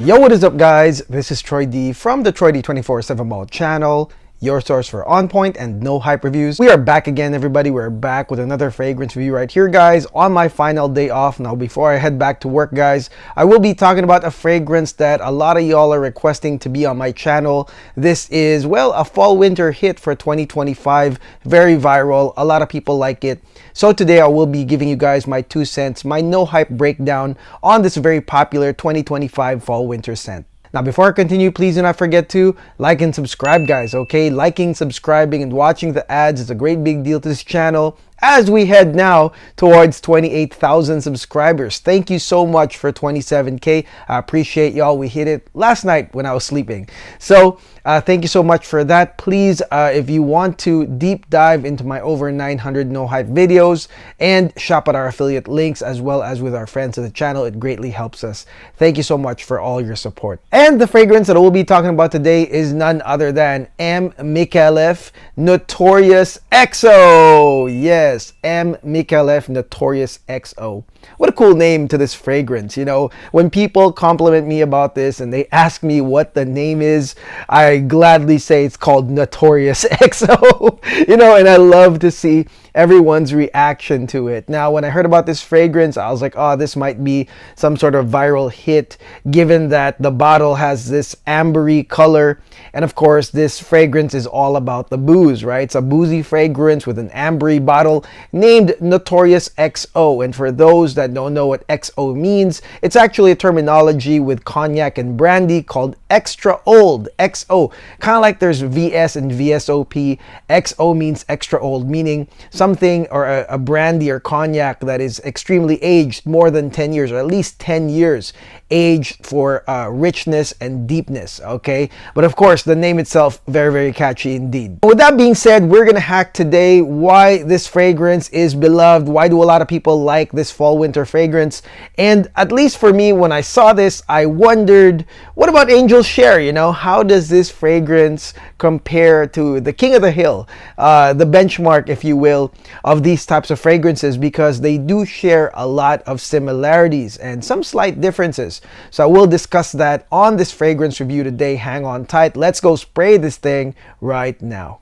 Yo, what is up, guys? This is Troy D from the Troy D 24/7 Mall channel, your source for on point and no hype reviews. We are back again, everybody. We're back with another fragrance review right here, guys, on my final day off. Now, before I head back to work, guys, I will be talking about a fragrance that a lot of y'all are requesting to be on my channel. This is, well, a fall-winter hit for 2025. Very viral. A lot of people like it. So today I will be giving you guys my 2 cents, my no hype breakdown on this very popular 2025 fall-winter scent. Now, before I continue, please do not forget to like and subscribe, guys, okay? Liking, subscribing, and watching the ads is a great big deal to this channel as we head now towards 28,000 subscribers. Thank you so much for 27K. I appreciate y'all. We hit it last night when I was sleeping. So thank you so much for that. Please, if you want to deep dive into my over 900 no hype videos and shop at our affiliate links as well as with our friends of the channel, it greatly helps us. Thank you so much for all your support. And the fragrance that we'll be talking about today is none other than M Micallef Notorious XO. Yes, M Micallef Notorious XO. What a cool name to this fragrance. You know, when people compliment me about this and they ask me what the name is, I gladly say it's called Notorious XO. You know, and I love to see everyone's reaction to it. Now, when I heard about this fragrance, I was like, oh, this might be some sort of viral hit, given that the bottle has this ambery color. And of course, this fragrance is all about the booze, right? It's a boozy fragrance with an ambery bottle named Notorious XO. And for those that don't know what XO means, it's actually a terminology with cognac and brandy called extra old, XO. Kind of like there's VS and VSOP. XO means extra old, meaning something or a brandy or cognac that is extremely aged, more than 10 years or at least 10 years aged for richness and deepness, okay? But of course, the name itself, very, very catchy indeed. With that being said, we're gonna hack today why this fragrance is beloved. Why do a lot of people like this fall winter fragrance? And at least for me, when I saw this, I wondered, what about Angel Share? You know, how does this fragrance compare to the king of the hill, the benchmark, if you will, of these types of fragrances, because they do share a lot of similarities and some slight differences. So I will discuss that on this fragrance review today. Hang on tight. Let's go spray this thing right now.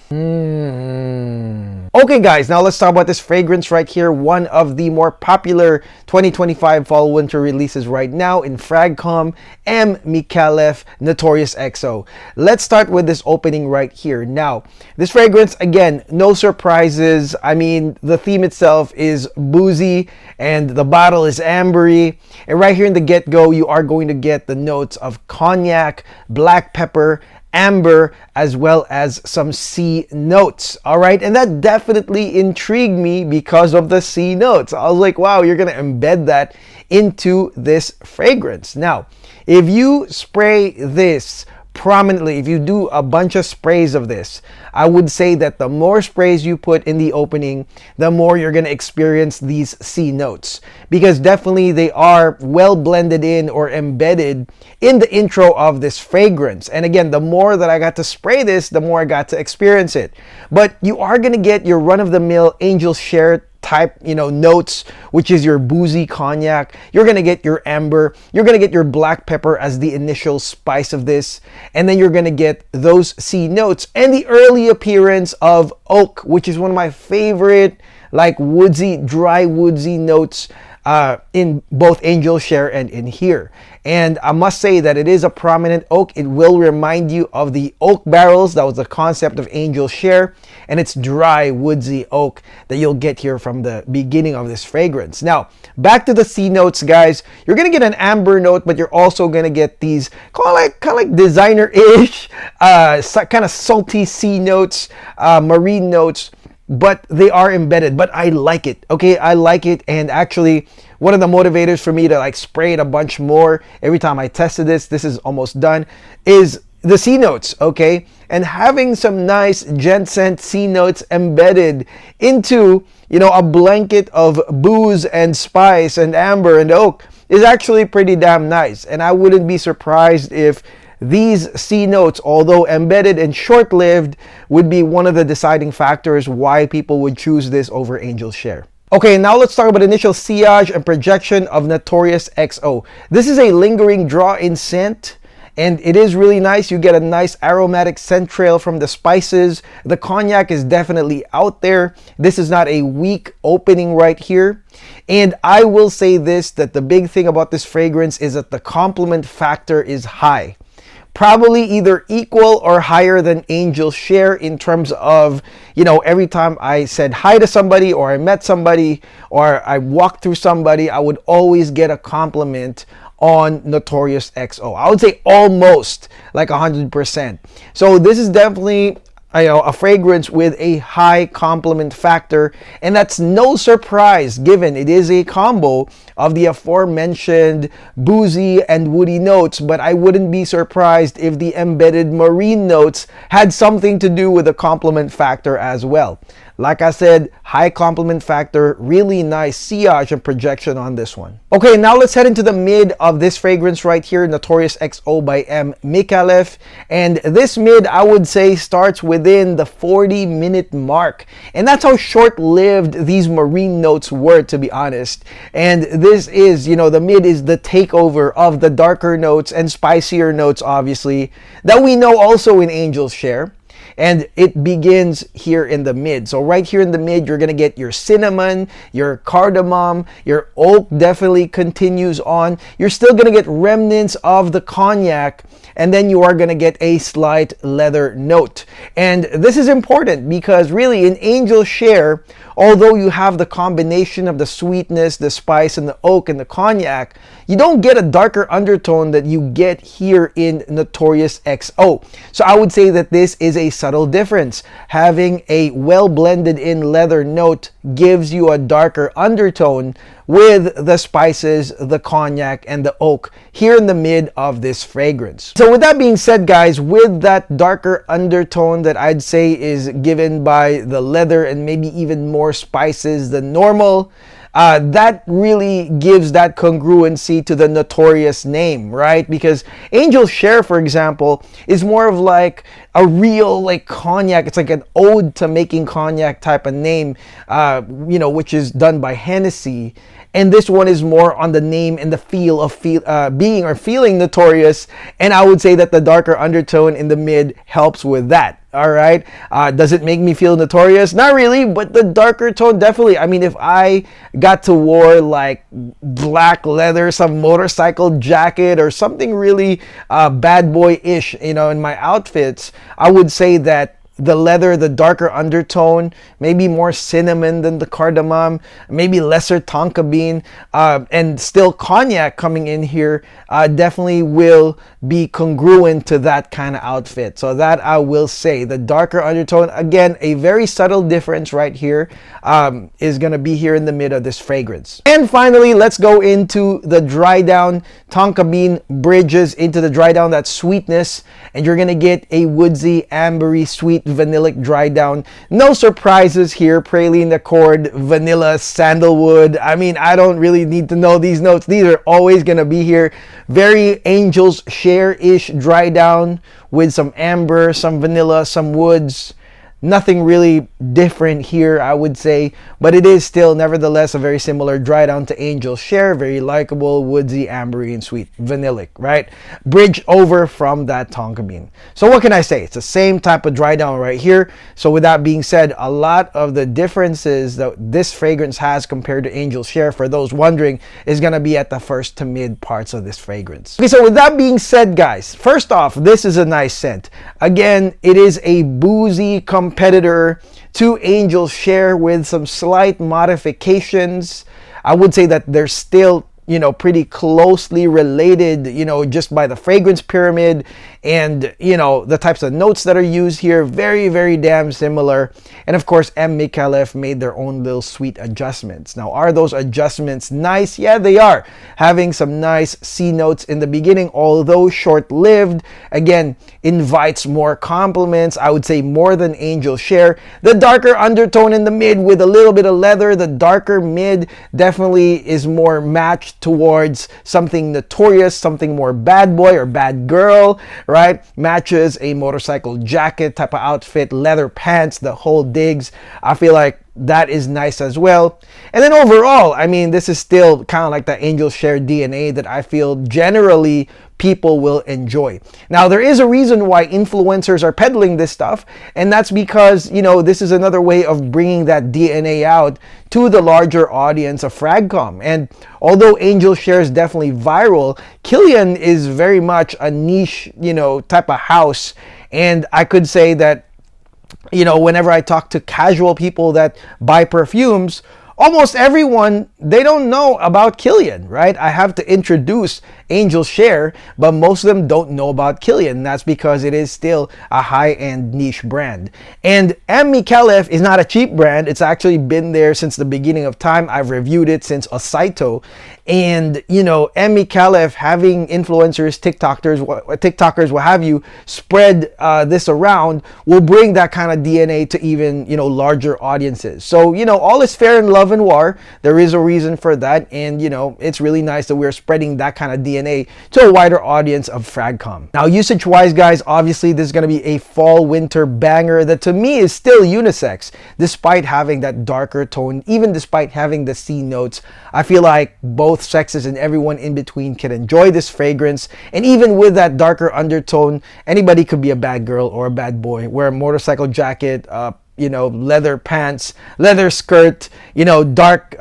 Okay, guys, now let's talk about this fragrance right here. One of the more popular 2025 fall winter releases right now in Fragcom, M Micallef Notorious XO. Let's start with this opening right here. Now, this fragrance, again, no surprises. I mean, the theme itself is boozy and the bottle is ambery. And right here in the get-go, you are going to get the notes of cognac, black pepper, amber, as well as some C notes. All right, and that definitely intrigued me because of the C notes. I was like, wow, you're gonna embed that into this fragrance. Now, if you spray this prominently, if you do a bunch of sprays of this, I would say that the more sprays you put in the opening, the more you're going to experience these C notes, because definitely they are well blended in or embedded in the intro of this fragrance. And again, the more that I got to spray this, the more I got to experience it. But you are going to get your run-of-the-mill Angel Share type, you know, notes, which is your boozy cognac. You're gonna get your amber, you're gonna get your black pepper as the initial spice of this, and then you're gonna get those C notes and the early appearance of oak, which is one of my favorite, like woodsy, dry woodsy notes in both Angel Share and in here. And I must say that it is a prominent oak. It will remind you of the oak barrels. That was the concept of Angel Share. And it's dry, woodsy oak that you'll get here from the beginning of this fragrance. Now, back to the C notes, guys. You're going to get an amber note, but you're also going to get these kind of like designer-ish, kind of salty C notes, marine notes, but they are embedded. But I like it, okay? I like it. And actually, one of the motivators for me to like spray it a bunch more every time I tested this is almost done, is the C notes, okay? And having some nice gent scent C notes embedded into, you know, a blanket of booze and spice and amber and oak is actually pretty damn nice. And I wouldn't be surprised if these C notes, although embedded and short-lived, would be one of the deciding factors why people would choose this over Angel Share. Okay, now let's talk about initial sillage and projection of Notorious XO. This is a lingering draw-in scent, and it is really nice. You get a nice aromatic scent trail from the spices. The cognac is definitely out there. This is not a weak opening right here. And I will say this, that the big thing about this fragrance is that the complement factor is high. Probably either equal or higher than Angel's Share in terms of, you know, every time I said hi to somebody or I met somebody or I walked through somebody, I would always get a compliment on Notorious XO. I would say almost like 100%. So this is definitely a fragrance with a high compliment factor, and that's no surprise given it is a combo of the aforementioned boozy and woody notes, but I wouldn't be surprised if the embedded marine notes had something to do with the compliment factor as well. Like I said, high compliment factor, really nice sillage and projection on this one. Okay, now let's head into the mid of this fragrance right here, Notorious XO by M Micallef. And this mid, I would say, starts within the 40-minute mark. And that's how short-lived these marine notes were, to be honest. And this is, you know, the mid is the takeover of the darker notes and spicier notes, obviously, that we know also in Angel's Share. And it begins here in the mid. So right here in the mid, you're going to get your cinnamon, your cardamom, your oak definitely continues on. You're still going to get remnants of the cognac, and then you are going to get a slight leather note. And this is important because really in Angel's Share, although you have the combination of the sweetness, the spice, and the oak and the cognac, you don't get a darker undertone that you get here in Notorious XO. So I would say that this is a subtle difference. Having a well blended in leather note gives you a darker undertone with the spices, the cognac, and the oak here in the mid of this fragrance. So with that being said, guys, with that darker undertone that I'd say is given by the leather and maybe even more spices than normal, that really gives that congruency to the Notorious name, right? Because Angel's Share, for example, is more of like a real like cognac. It's like an ode to making cognac type of name, you know, which is done by Hennessy. And this one is more on the name and the feel of being or feeling notorious. And I would say that the darker undertone in the mid helps with that. All right. Does it make me feel notorious? Not really, but the darker tone definitely. I mean, if I got to wear like black leather, some motorcycle jacket or something really bad boy-ish, you know, in my outfits, I would say that the leather, the darker undertone, maybe more cinnamon than the cardamom, maybe lesser tonka bean, and still cognac coming in here, definitely will be congruent to that kind of outfit. So that I will say, the darker undertone, again, a very subtle difference right here, is going to be here in the mid of this fragrance. And finally, let's go into the dry down. Tonka bean bridges into the dry down, that sweetness, and you're going to get a woodsy, ambery, sweet, vanillic dry down. No surprises here. Praline accord, vanilla, sandalwood. I mean, I don't really need to know these notes. These are always going to be here. Very Angel's Share-ish dry down with some amber, some vanilla, some woods. Nothing really different here, I would say, but it is still nevertheless a very similar dry down to Angel's Share. Very likable, woodsy, ambery, and sweet, vanillic, right? Bridge over from that tonka bean. So what can I say? It's the same type of dry down right here. So with that being said, a lot of the differences that this fragrance has compared to Angel's Share, for those wondering, is going to be at the first to mid parts of this fragrance. Okay, so with that being said, guys, first off, this is a nice scent. Again, it is a boozy competitor to Angel's Share with some slight modifications. I would say that they're still, you know, pretty closely related, you know, just by the fragrance pyramid and, you know, the types of notes that are used here. Very, very damn similar. And of course, M Micallef made their own little sweet adjustments. Now, are those adjustments nice? Yeah, they are. Having some nice C notes in the beginning, although short-lived, again, invites more compliments. I would say more than Angel's Share. The darker undertone in the mid with a little bit of leather, the darker mid definitely is more matched towards something notorious, something more bad boy or bad girl, right? Matches a motorcycle jacket type of outfit, leather pants, the whole digs. I feel like that is nice as well. And then overall, I mean, this is still kind of like the Angel Share DNA that I feel generally people will enjoy. Now, there is a reason why influencers are peddling this stuff, and that's because, you know, this is another way of bringing that DNA out to the larger audience of Fragcom. And although Angel Share is definitely viral, Killian is very much a niche, you know, type of house. And I could say that, you know, whenever I talk to casual people that buy perfumes, almost everyone, they don't know about Killian, right? I have to introduce Angel Share, but most of them don't know about Killian. That's because it is still a high-end niche brand. And M Micallef is not a cheap brand. It's actually been there since the beginning of time. I've reviewed it since Osaito. And, you know, M Micallef, having influencers, TikTokers, what have you, spread this around will bring that kind of DNA to even, you know, larger audiences. So, you know, all is fair in love and war. There is a reason for that. And, you know, it's really nice that we're spreading that kind of DNA to a wider audience of Fragcom. Now, usage-wise, guys, obviously this is going to be a fall-winter banger that to me is still unisex, despite having that darker tone, even despite having the C notes. I feel like both sexes and everyone in between can enjoy this fragrance. And even with that darker undertone, anybody could be a bad girl or a bad boy. Wear a motorcycle jacket, you know, leather pants, leather skirt, you know, dark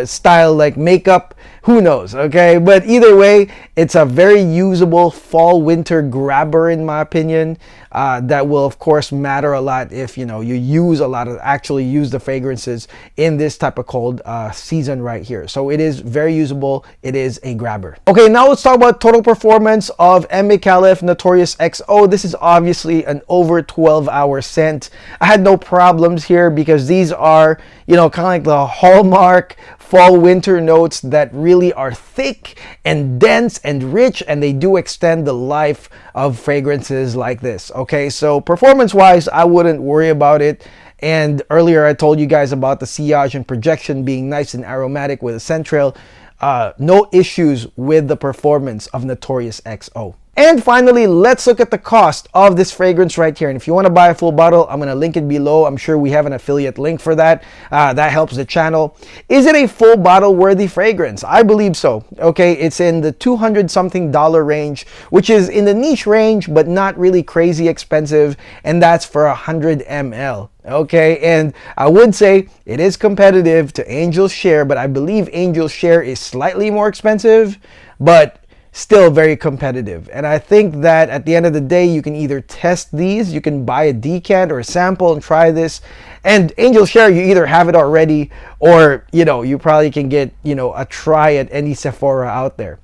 style like makeup, who knows, okay? But either way, it's a very usable fall winter grabber in my opinion. That will of course matter a lot if, you know, you use a lot of, actually use the fragrances in this type of cold season right here. So it is very usable. It is a grabber. Okay, now let's talk about total performance of M Micallef Notorious XO. This is obviously an over 12-hour scent. I had no problems here because these are, you know, kind of like the hallmark fall winter notes that really are thick and dense and rich, and they do extend the life of fragrances like this. Okay, so performance wise, I wouldn't worry about it. And earlier I told you guys about the sillage and projection being nice and aromatic with a scent trail. No issues with the performance of Notorious XO. And finally, let's look at the cost of this fragrance right here. And if you want to buy a full bottle, I'm going to link it below. I'm sure we have an affiliate link for that. That helps the channel. Is it a full bottle worthy fragrance? I believe so. Okay, it's in the $200 something range, which is in the niche range, but not really crazy expensive. And that's for 100 ml. Okay, and I would say it is competitive to Angel Share, but I believe Angel Share is slightly more expensive, but still very competitive. And I think that at the end of the day, you can either test these, you can buy a decant or a sample and try this. And Angel Share, you either have it already or, you know, you probably can get, you know, a try at any Sephora out there.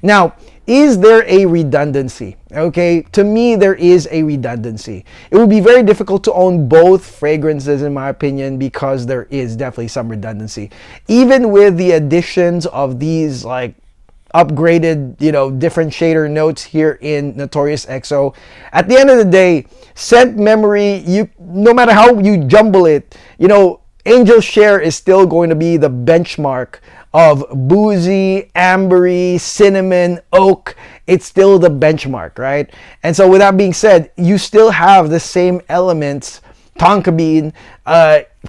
Now, is there a redundancy? Okay, to me, there is a redundancy. It would be very difficult to own both fragrances, in my opinion, because there is definitely some redundancy. Even with the additions of these, like, upgraded, you know, different shader notes here in Notorious XO. At the end of the day, scent memory, you, no matter how you jumble it, you know, Angel Share is still going to be the benchmark of boozy, ambery, cinnamon, oak. It's still the benchmark, right? And so with that being said, you still have the same elements, tonka bean,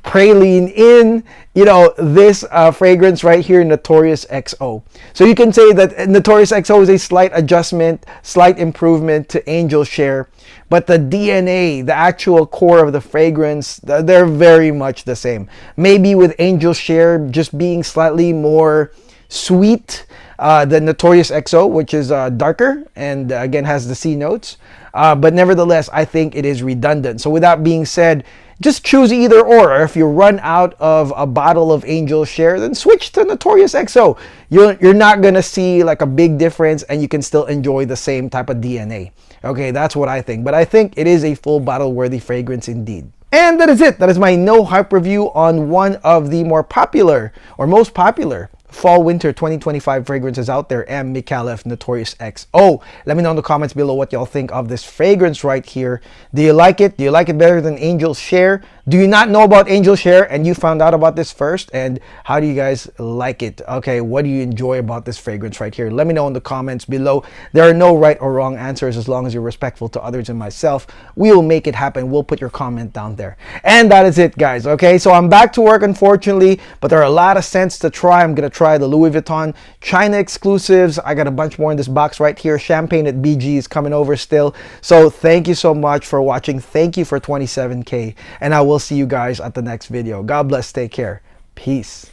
praline in, you know, this fragrance right here, Notorious XO. So you can say that Notorious XO is a slight adjustment, slight improvement to Angel Share, but the DNA, the actual core of the fragrance, they're very much the same. Maybe with Angel Share just being slightly more sweet than Notorious XO, which is darker and again has the C notes. But nevertheless, I think it is redundant. So with that being said, just choose either or. If you run out of a bottle of Angel Share, then switch to Notorious XO. You're not going to see like a big difference, and you can still enjoy the same type of DNA. Okay, that's what I think. But I think it is a full bottle worthy fragrance indeed. And that is it. That is my no hype review on one of the more popular or most popular fall winter 2025 fragrances out there, M Micallef Notorious XO. Let me know in the comments below what y'all think of this fragrance right here. Do you like it? Do you like it better than Angel's Share? Do you not know about Angel's Share and you found out about this first? And how do you guys like it? Okay, what do you enjoy about this fragrance right here? Let me know in the comments below. There are no right or wrong answers as long as you're respectful to others and myself. We will make it happen. We'll put your comment down there. And that is it, guys. Okay, so I'm back to work, unfortunately, but there are a lot of scents to try. I'm gonna try the Louis Vuitton China exclusives. I got a bunch more in this box right here. Champagne at BG is coming over still. So thank you so much for watching. Thank you for 27K, and I will see you guys at the next video. God bless. Take care. Peace.